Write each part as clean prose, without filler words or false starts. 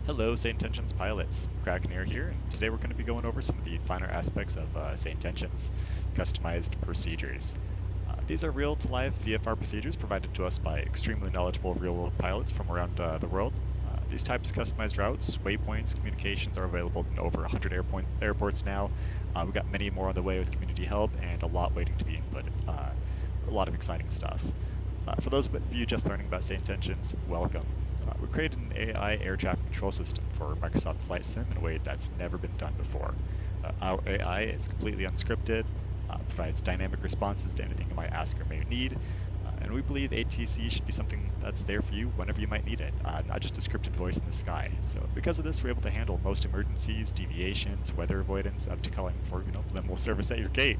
Hello, SayIntentions pilots. Krakeneer here, and today we're going to be going over some of the finer aspects of SayIntentions, customized procedures. These are real-to-live VFR procedures provided to us by extremely knowledgeable real-world pilots from around the world. These types of customized routes, waypoints, communications are available in over 100 airports now. We've got many more on the way with community help and a lot waiting to be inputted. A lot of exciting stuff. For those of you just learning about SayIntentions, welcome. We created an AI air traffic control system for Microsoft Flight Sim in a way that's never been done before. Our AI is completely unscripted, provides dynamic responses to anything you might ask or may need, and we believe ATC should be something that's there for you whenever you might need it, not just a scripted voice in the sky. So because of this, we're able to handle most emergencies, deviations, weather avoidance, up to calling for limo service at your gate.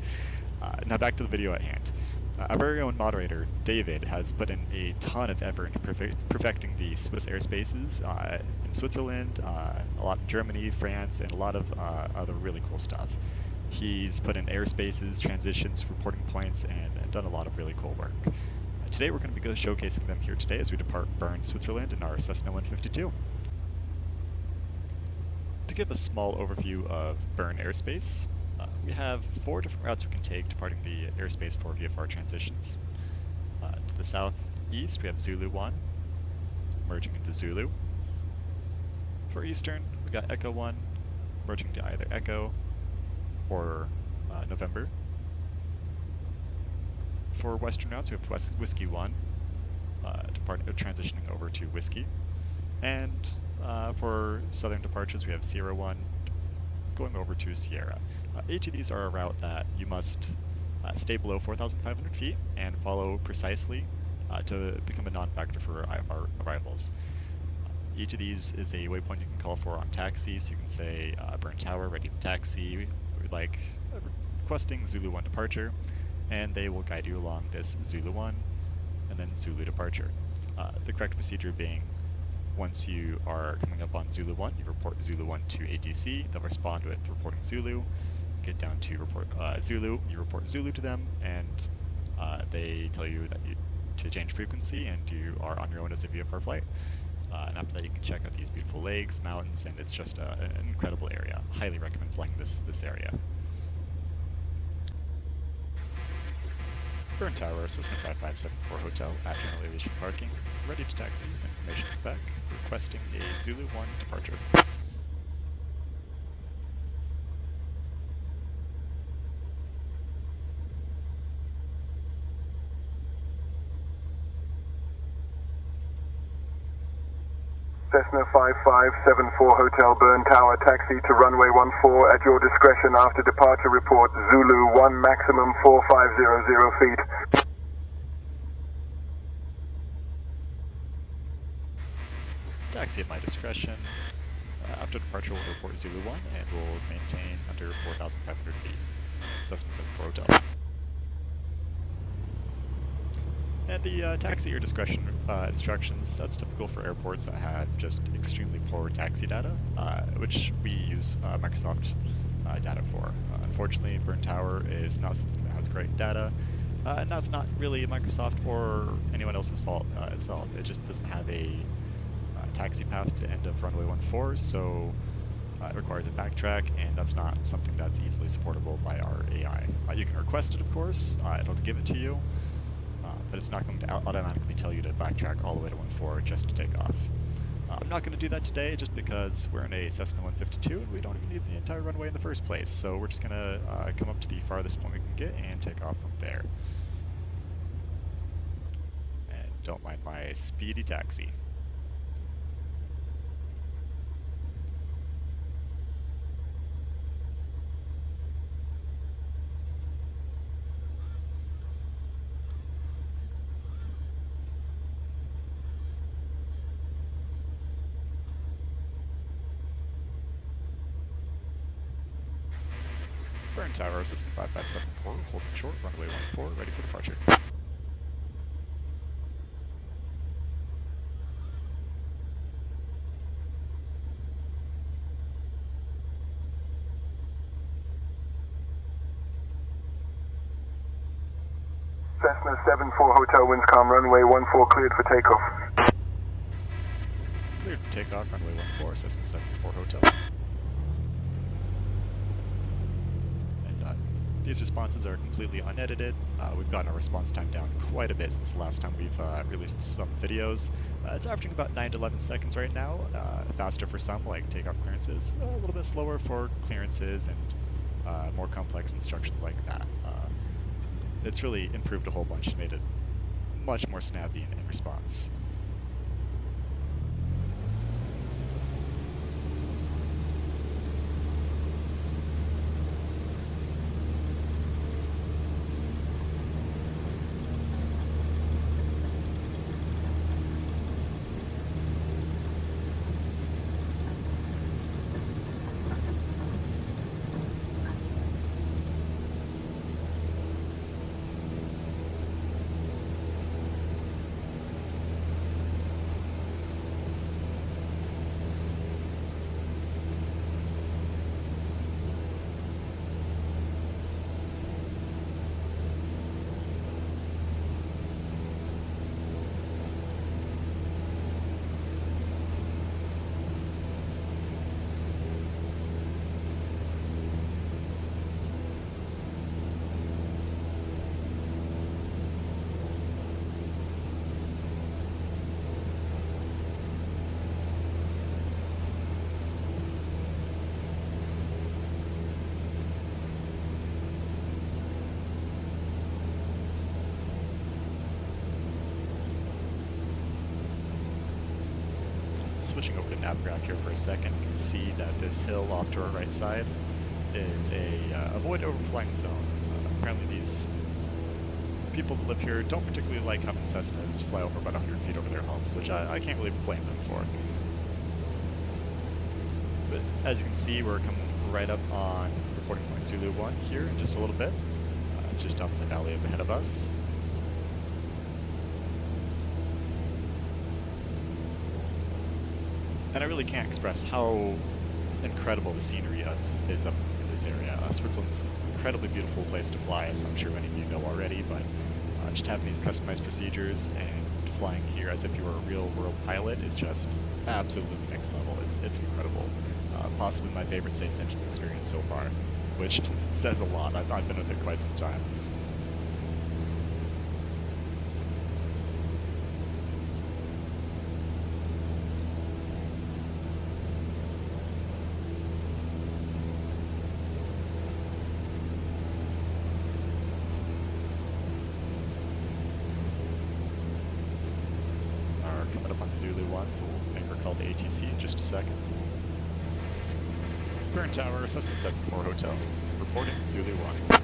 Now back to the video at hand. Our very own moderator, David, has put in a ton of effort into perfecting the Swiss airspaces in Switzerland, a lot in Germany, France, and a lot of other really cool stuff. He's put in airspaces, transitions, reporting points, and done a lot of really cool work. Today we're going to be showcasing them here today as we depart Bern, Switzerland in our Cessna 152. To give a small overview of Bern airspace, we have 4 different routes we can take departing the airspace for VFR transitions. To the southeast, we have Zulu 1, merging into Zulu. For eastern, we got Echo 1, merging to either Echo or November. For western routes, we have Whiskey 1, transitioning over to Whiskey. And for southern departures, we have Sierra 1, going over to Sierra. Each of these are a route that you must stay below 4,500 feet and follow precisely to become a non-factor for IFR arrivals. Each of these is a waypoint you can call for on taxi, so you can say Bern Tower, ready to taxi, we'd like requesting Zulu 1 departure, and they will guide you along this Zulu 1 and then Zulu departure. The correct procedure being, once you are coming up on Zulu 1, you report Zulu 1 to ATC, they'll respond with reporting Zulu, get down to report Zulu, you report Zulu to them, and they tell you that to change frequency and you are on your own as a VFR flight. And after that you can check out these beautiful lakes, mountains, and it's just an incredible area. Highly recommend flying this area. Bern Tower, Cessna 5574 Hotel at General Aviation parking, ready to taxi, information to Quebec, requesting a Zulu 1 departure. Cessna 5574 Hotel Bern Tower, taxi to runway 14 at your discretion. After departure report Zulu 1, maximum 4500 feet. Taxi at my discretion. After departure we'll report Zulu 1 and we'll maintain under 4,500 feet. Cessna 74 Hotel. And the taxi at your discretion instructions, that's typical for airports that have just extremely poor taxi data, which we use Microsoft data for. Unfortunately, Bern Tower is not something that has great data, and that's not really Microsoft or anyone else's fault itself. It just doesn't have a taxi path to end of runway 14, so it requires a backtrack, and that's not something that's easily supportable by our AI. You can request it, of course, it'll give it to you, but it's not going to automatically tell you to backtrack all the way to 14 just to take off. I'm not going to do that today just because we're in a Cessna 152 and we don't even need the entire runway in the first place, so we're just going to come up to the farthest point we can get and take off from there. And don't mind my speedy taxi. Bern Tower, Cessna 5574, holding short, runway 14, ready for departure. Cessna 74 Hotel, winds calm, runway 14 cleared for takeoff. Cleared cleared for takeoff, runway 14, Cessna 74 Hotel. And these responses are completely unedited. We've gotten our response time down quite a bit since the last time we've released some videos. It's averaging about 9 to 11 seconds right now, faster for some, like takeoff clearances, a little bit slower for clearances and more complex instructions like that. It's really improved a whole bunch and made it much more snappy in response. Switching over to Navigraph here for a second, you can see that this hill off to our right side is a avoid overflying zone. Apparently these people that live here don't particularly like having Cessnas fly over about 100 feet over their homes, which I can't really blame them for. But as you can see, we're coming right up on reporting point Zulu 1 here in just a little bit. It's just up in the valley up ahead of us. And I really can't express how incredible the scenery is up in this area. Switzerland's an incredibly beautiful place to fly, as I'm sure many of you know already, but just having these customized procedures and flying here as if you were a real-world pilot is just absolutely next level. It's incredible. Possibly my favorite SayIntentions experience so far, which says a lot. I've been with it quite some time. Coming up on Zulu 1, so we'll make our call to ATC in just a second. Bern Tower, Cessna 74 Hotel, reporting Zulu 1.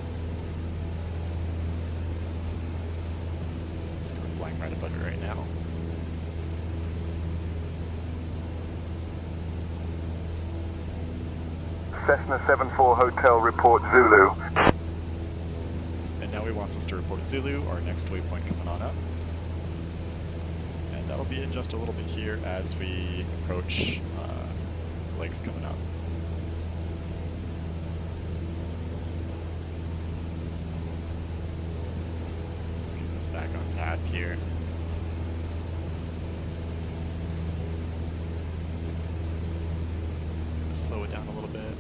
So we're flying right above it right now. Cessna 74 Hotel, report Zulu. And now he wants us to report Zulu, our next waypoint coming on up. That'll be in just a little bit here as we approach legs coming up. Just getting this back on path here. Slow it down a little bit.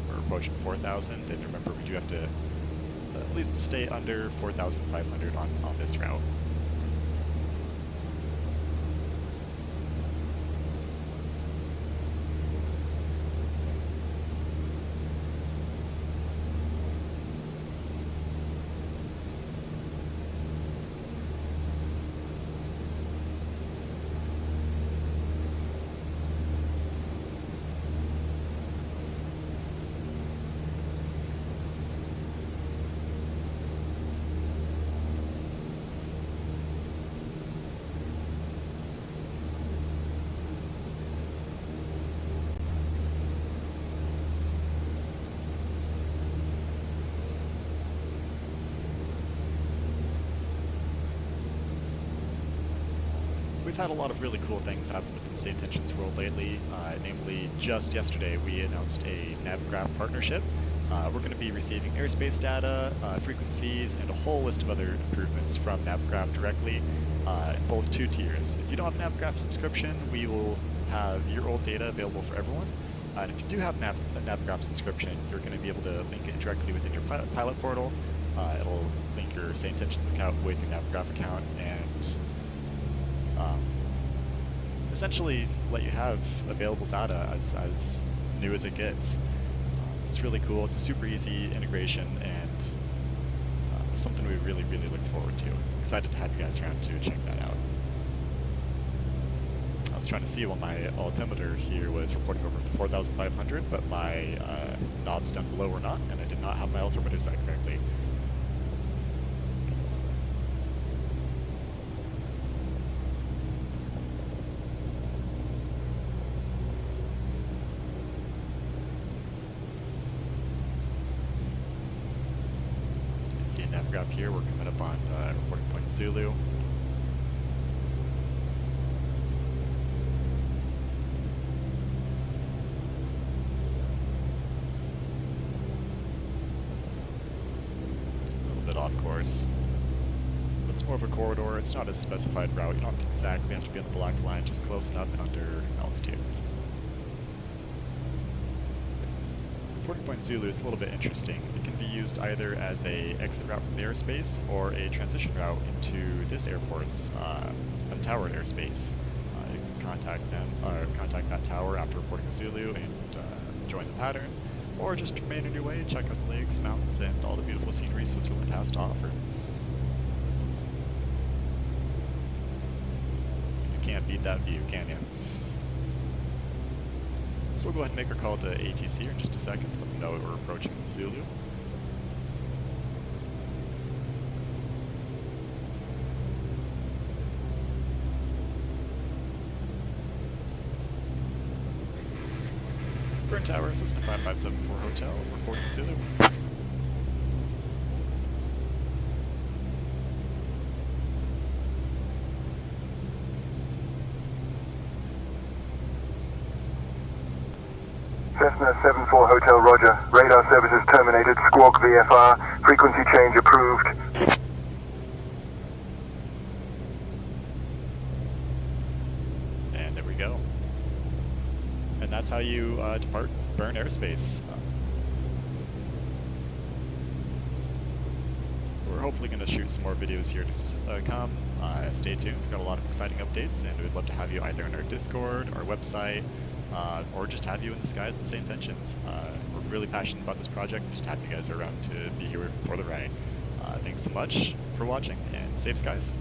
We're approaching 4,000, and remember we do have to at least stay under 4,500 on this route. We've had a lot of really cool things happen within SayIntentions world lately. Namely, just yesterday we announced a Navigraph partnership. We're going to be receiving airspace data, frequencies, and a whole list of other improvements from Navigraph directly in both 2 tiers. If you don't have a Navigraph subscription, we will have your old data available for everyone. And if you do have a Navigraph subscription, you're going to be able to link it directly within your pilot portal. It'll link your SayIntentions account with your Navigraph account and essentially let you have available data as new as it gets. It's really cool. It's a super easy integration and something we really, really look forward to. Excited to have you guys around to check that out. I was trying to see when my altimeter here was reporting over 4,500, but my knobs down below were not, and I did not have my altimeter set correctly. See a Navigraph here, we're coming up on reporting point Zulu. Off course. It's more of a corridor. It's not a specified route. You don't exactly have to be on the black line, just close enough and under altitude. Reporting point Zulu is a little bit interesting. It can be used either as a exit route from the airspace or a transition route into this airport's tower airspace. You can contact them, contact that tower after reporting Zulu and join the pattern. Or just remain on your way, check out the lakes, mountains, and all the beautiful scenery Switzerland has to offer. You can't beat that view, can you? So we'll go ahead and make our call to ATC in just a second, let them know that we're approaching Zulu. Bern Tower, Cessna 5574 Hotel, reporting Zulu. Cessna 74 Hotel, roger. Radar services terminated. Squawk VFR. Frequency change approved. And there we go. And that's how you depart Bern airspace. We're hopefully going to shoot some more videos here to come. Stay tuned. We've got a lot of exciting updates, and we'd love to have you either on our Discord, our website, or just have you in the skies with SayIntentions. We're really passionate about this project. Just happy you guys are around to be here for the ride. Thanks so much for watching, and safe skies.